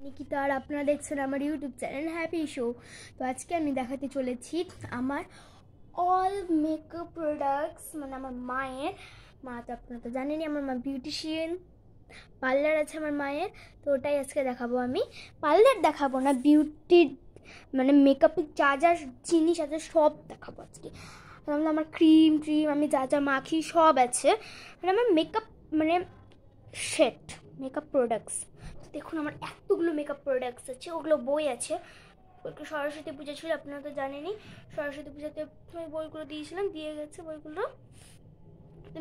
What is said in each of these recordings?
নিকিতা আর আপনারা দেখছেন আমার ইউটিউব চ্যানেল হ্যাপি শো। তো আজকে আমি দেখাতে চলেছি আমার অল মেকআপ প্রোডাক্টস, মানে আমার মায়ের। মা তো আপনারা তো জানেনই, আমার মা বিউটিশিয়ান, পার্লার আছে আমার মায়ের। তো ওটাই আজকে দেখাবো। আমি পার্লার দেখাবো না, বিউটির মানে মেকআপের যা যা জিনিস আছে সব দেখাবো আজকে। আমার ক্রিম আমি যা যা মাখি সব আছে, মানে আমার মেকআপ মানে সেট মেকআপ প্রোডাক্টস। দেখুন আমার এতগুলো মেকআপ প্রোডাক্টস আছে, ওগুলো বই আছে। সরস্বতী পুজো ছিল, আপনারা তো জানেনই। সরস্বতী পুজোতে আমি বইগুলো দিয়েছিলাম, দিয়ে গেছে বইগুলো।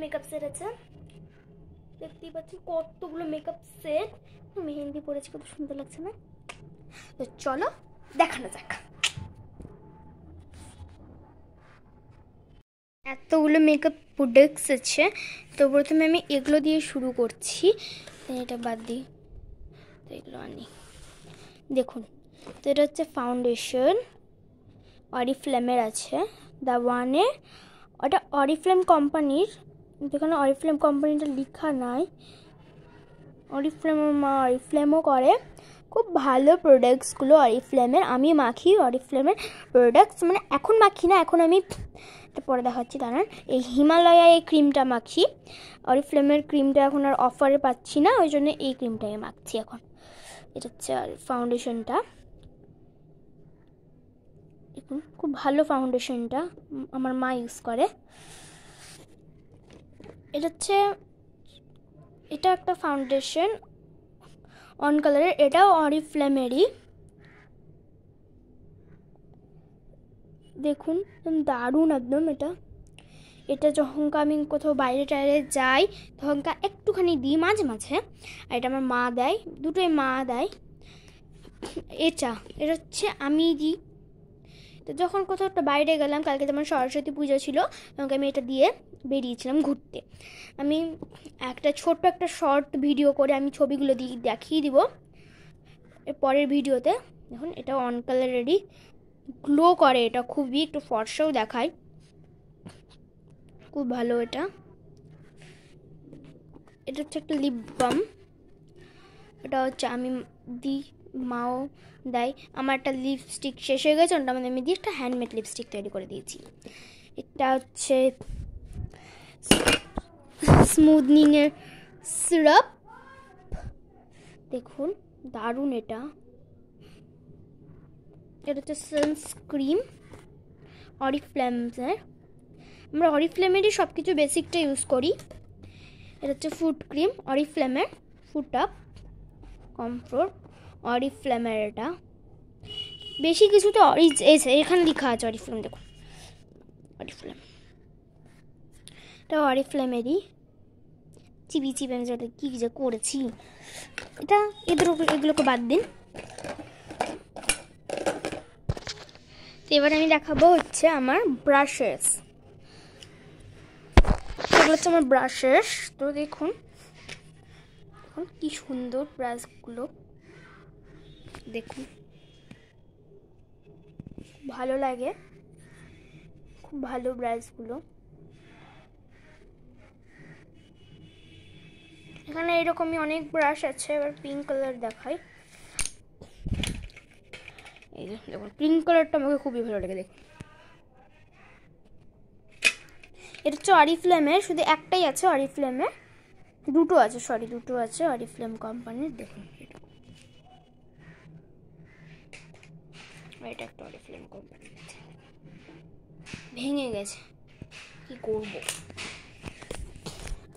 মেকআপ সেট আছে, দেখতেই পাচ্ছেন কতগুলো মেকআপ সেট। মেহেন্দি পরেছি, কত সুন্দর লাগছে না? তো চলো দেখানো যাক। এতগুলো মেকআপ প্রোডাক্টস আছে, তো প্রথমে আমি এগুলো দিয়ে শুরু করছি। এটা বাদ দিই, তো এগুলো আনি। দেখুন, তো এটা হচ্ছে ফাউন্ডেশন, অরিফ্লেমের আছে, দ্য ওয়ানের। ওটা অরিফ্লেম কোম্পানির, যেখানে অরিফ্লেম কোম্পানিটা লেখা নাই। অরিফ্লেমের মা অরিফ্লেমও করে, খুব ভালো প্রোডাক্টসগুলো অরিফ্লেমের। আমি মাখি অরিফ্লেমের প্রোডাক্টস, মানে এখন মাখি না, এখন আমি এটা পরে দেখাচ্ছি। দাঁড়ান, এই হিমালয়া এই ক্রিমটা মাখি। অরিফ্লেমের ক্রিমটা এখন আর অফারে পাচ্ছি না, ওই জন্য এই ক্রিমটাই মাখছি এখন। এটা হচ্ছে ফাউন্ডেশনটা, দেখুন খুব ভালো ফাউন্ডেশনটা, আমার মা ইউজ করে। এটা একটা ফাউন্ডেশন অন কালারের, এটাও অরিফ্লেমেরই। দেখুন দারুণ একদম। এটা যখন আমি কোথাও বাইরে টাইরে যাই তখন একটুখানি দিই মাঝে মাঝে, আর এটা আমার মা দেয়, দুটোই মা দেয়। এটা হচ্ছে আমি দিই। তো যখন কোথাও একটা বাইরে গেলাম, কালকে যেমন সরস্বতী পুজো ছিল, তখন আমি এটা দিয়ে বেরিয়েছিলাম ঘুরতে। আমি ছোট্ট একটা শর্ট ভিডিও করে আমি ছবিগুলো দিয়ে দেখিয়ে দিব এর পরের ভিডিওতে। দেখুন এটা অন কালারেরই, গ্লো করে, এটা খুবই একটু ফর্সাও দেখায়, খুব ভালো। এটা হচ্ছে একটা লিপ বাম, এটা হচ্ছে আমি দিই, মাও দেয়। আমার একটা লিপস্টিক শেষ হয়ে গেছে, ওটা মানে আমি দিয়ে একটা হ্যান্ডমেড লিপস্টিক তৈরি করে দিয়েছি। এটা হচ্ছে স্মুথনিংয়ের সিরাপ, দেখুন দারুণ। এটা হচ্ছে সানস্ক্রিন অরিফ্লেমের, আমরা অরিফ্লেমেরই সব কিছু বেসিকটা ইউজ করি। এটা হচ্ছে ফুড ক্রিম অরিফ্লেমের, ফুড আপ কমফোর্ট অরিফ্লেমের। এটা বেশি কিছু তো এখানে লেখা আছে অরিফ্লেম, দেখুন অরিফ্লেম, এটা অরিফ্লেমেরই। চিবি আমি যাতে কী যে করেছি, এগুলোকে বাদ দিন। এবার আমি দেখাবো হচ্ছে আমার ব্রাশেস, এগুলো হচ্ছে আমার ব্রাশেস। তো দেখুন কি সুন্দর ব্রাশগুলো, দেখুন ভালো লাগে, খুব ভালো ব্রাশগুলো। এখানে এরকমই অনেক ব্রাশ আছে। এবার পিঙ্ক কালার দেখাই, এই যে দেখুন পিঙ্ক কালারটা আমাকে খুবই ভালো লাগে। দেখুন এটা হচ্ছে অরিফ্লেমের, শুধু একটাই আছে অরিফ্লেমের, দুটো আছে অরিফ্লেম কোম্পানির। দেখুন এটা একটা অরিফ্লেম কোম্পানির, ভেঙে গেছে, কি করবো।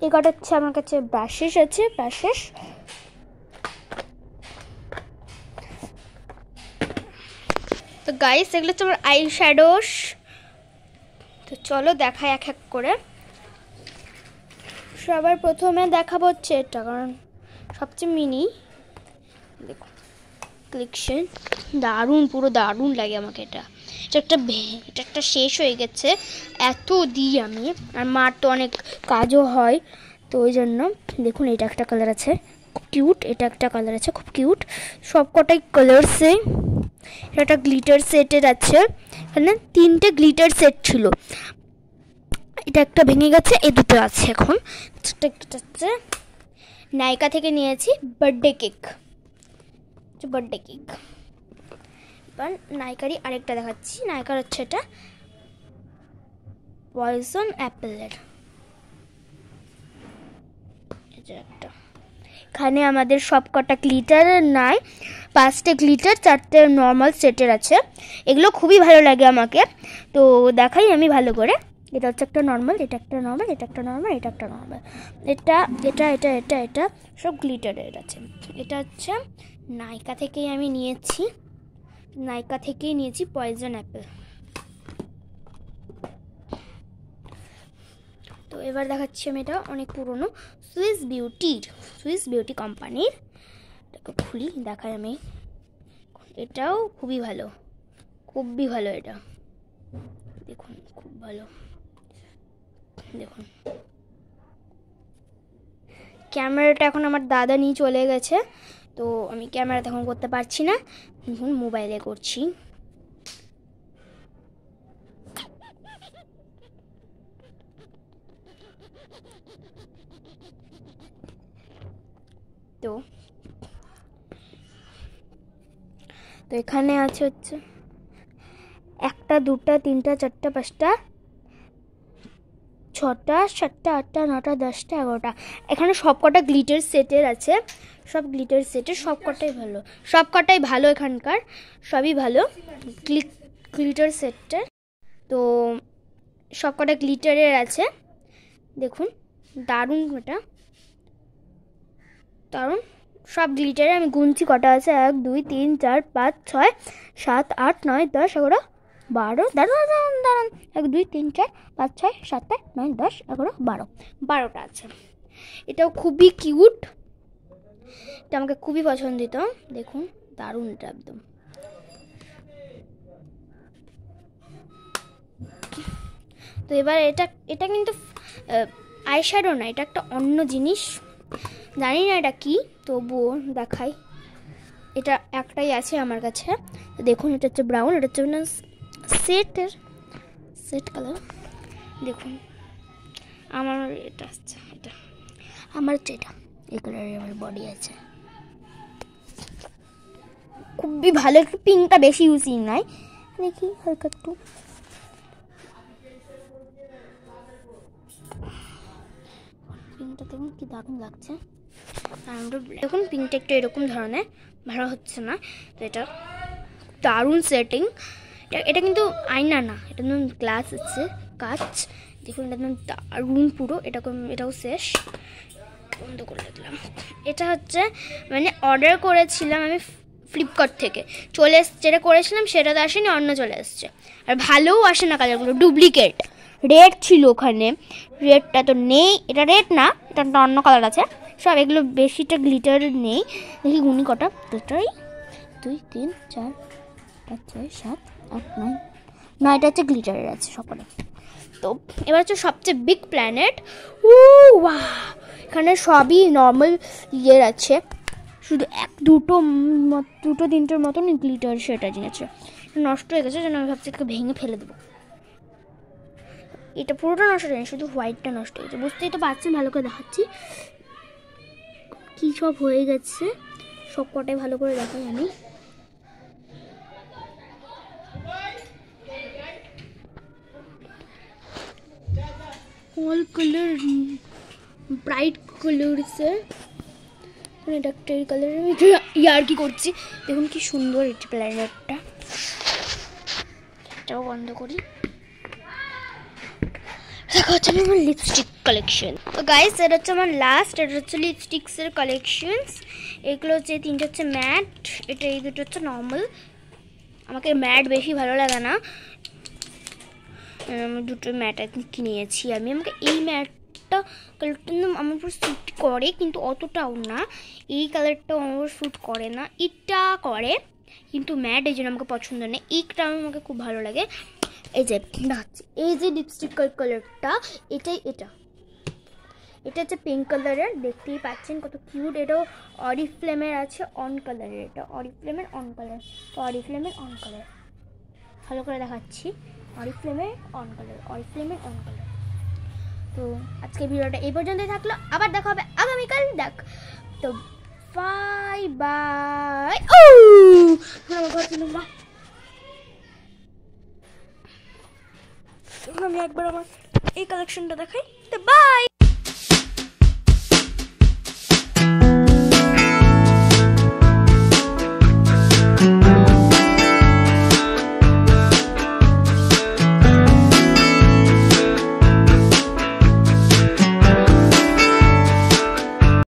এগাটা হচ্ছে আমার কাছে ব্রাশেস আছে, ব্রাশেস। তো গাইস এগুলো হচ্ছে আমার আই শ্যাডোস। তো চলো দেখাই এক এক করে। সবার প্রথমে দেখাবো হচ্ছে এটা, কারণ সবচেয়ে মিনি। দেখুন কালেকশন দারুণ, পুরো দারুণ লাগে আমাকে। এটা একটা শেষ হয়ে গেছে, এত দিই আমি, আর মার তো অনেক কাজও হয়, তো ওই জন্য। দেখুন এটা একটা কালার আছে খুব কিউট, এটা একটা কালার আছে খুব কিউট, সব কটাই কালারসে। এটা একটা গ্লিটার সেটের আছে, এখানে 3টে গ্লিটার সেট ছিল, এটা একটা ভেঙে গেছে, এই দুটো আছে এখন। হচ্ছে নাইকা থেকে নিয়েছি বার্থডে কেক, হচ্ছে বার্থডে কেক। এবার নাইকারই আরেকটা দেখাচ্ছি। নাইকার হচ্ছে এটা পয়জন অ্যাপেলের একটা। এখানে আমাদের সব কটা গ্লিটার নাই, 5টে গ্লিটার 4টে নর্মাল সেটের আছে। এগুলো খুবই ভালো লাগে আমাকে, তো দেখাই আমি ভালো করে। এটা হচ্ছে একটা নর্মাল, এটা একটা নর্মাল, এটা একটা নর্মাল, এটা একটা নর্মাল, এটা এটা এটা এটা এটা সব গ্লিটারের আছে। এটা হচ্ছে নাইকা থেকেই আমি নিয়েছি, নাইকা থেকেই নিয়েছি পয়জন অ্যাপেল। তো এবার দেখাচ্ছি আমি, এটা অনেক পুরনো সুইস বিউটি কোম্পানির। এটাকে খুলি দেখাই আমি। এটাও খুবই ভালো, খুবই ভালো। এটা দেখুন খুব ভালো। দেখুন ক্যামেরাটা এখন আমার দাদা নিয়ে চলে গেছে, তো আমি ক্যামেরাতে এখন করতে পারছি না, এখন মোবাইলে করছি। তো এখানে আছে হচ্ছে 1টা 2টা 3টা 4টা 5টা 6টা 7টা 8টা 9টা 10টা 11টা। এখানে সব কটা গ্লিটার সেটের আছে, সব গ্লিটার সেটের সব কটাই ভালো, এখানকার সবই ভালো গ্লিটার সেটের। তো সব কটা গ্লিটারের আছে, দেখুন দারুণ, এটা দারুণ। সব গ্লিটারে আমি গুনছি কটা আছে, 1 2 3 4 5 6 7 8 9 10 11 12। দাঁড়ান 1 2 3 4 5 6 7 8 9 10 11 12, 12টা আছে। এটাও খুবই কিউট, এটা আমাকে খুবই পছন্দিত। দেখুন দারুণ, এটা একদম। তো এবার এটা কিন্তু আইশ্যাডো না, এটা একটা অন্য জিনিস, জানি না এটা কি, তবুও দেখাই। এটা একটাই আছে আমার কাছে, দেখুন। এটা হচ্ছে ব্রাউন, এটা হচ্ছে না সেট কালার। দেখুন আমার এটা আছে, এটা আমার হচ্ছে এটা এই কালারের আমার বডি আছে, খুবই ভালো। একটু পিঙ্কটা বেশি ইউজিং নাই, দেখি হালকা একটু। পিঙ্কটা দেখুন কি দারুণ লাগছে। দেখুন পিঙ্কটা একটু এরকম ধরনের, ভালো হচ্ছে না। তো এটা দারুণ সেটিং। এটা কিন্তু আয়না না, এটা একদম গ্লাস আছে, কাঁচ। দেখুন এটা একদম দারুণ পুরো। এটাও শেষ, বন্ধ করে দিলাম। এটা হচ্ছে মানে অর্ডার করেছিলাম আমি ফ্লিপকার্ট থেকে, চলে এসছে। যেটা করেছিলাম সেটা তো আসেনি, অন্য চলে এসছে। আর ভালোও আসে না, কালারগুলো ডুপ্লিকেট। রেড ছিল ওখানে, রেডটা তো নেই। এটা রেড না, এটা একটা অন্য কালার আছে। সব এগুলো বেশিটা গ্লিটার নেই। দেখি গুনি কটা, 2 3 4 5 6 7 8 9, 9টা হচ্ছে গ্লিটারের আছে সকলে। তো এবার হচ্ছে সবচেয়ে বিগ প্ল্যানেট। ওয়াও, এখানে সবই নর্মাল ইয়ের আছে, শুধু 1 2 3টোর মতন গ্লিটার সেটা জিনিস নষ্ট হয়ে গেছে, যেন আমি ভাবছি এটাকে ভেঙে ফেলে দেবো। এটা পুরোটা নষ্ট হয়নি, শুধু হোয়াইটটা নষ্ট হয়েছে। বুঝতেই তো পারছেন, ভালো করে দেখাচ্ছি কি সব হয়ে গেছে। সব কটাই ভালো করে দেখাই আমি। অল কালার ব্রাইট কালারসের, এটা একটা এই কালারের ইয়ার কি করছি। দেখুন কি সুন্দর এই প্ল্যানেটটা। এটাও বন্ধ করি। দেখা হচ্ছে আমার লিপস্টিক কালেকশন। তো গাইস এটা হচ্ছে আমার লাস্ট, এটা হচ্ছে লিপস্টিক্সের কালেকশনস। এগুলো হচ্ছে 3টে হচ্ছে ম্যাট, এটা এই 2টো হচ্ছে নর্মাল। আমাকে ম্যাট বেশি ভালো লাগে না, 2টো ম্যাট কিনেছি আমি। আমাকে এই ম্যাটটা কালারটা আমার পুরো স্যুট করে, কিন্তু অতটাও না। এই কালারটাও আমার স্যুট করে না, এটা করে, কিন্তু ম্যাট এই জন্য আমাকে পছন্দ নেই। এইটা আমাকে খুব ভালো লাগে। এই যে দেখাচ্ছি, এই যে লিপস্টিক কালারটা, এটা হচ্ছে পিঙ্ক কালারের, দেখতেই পাচ্ছেন কত কিউট। এটাও অরিফ্লেমের আছে, অন কালারের। এটা অরিফ্লেমের অন কালার, ভালো করে দেখাচ্ছি। অরিফ্লেমের অন কালার। তো আজকে ভিডিওটা এই পর্যন্তই থাকলো, আবার দেখা হবে আগামীকাল। তো বাই বাই। ও আমার ঘর কি নোংরা। আমি একবার আমার এই কালেকশনটা দেখাই, বাই।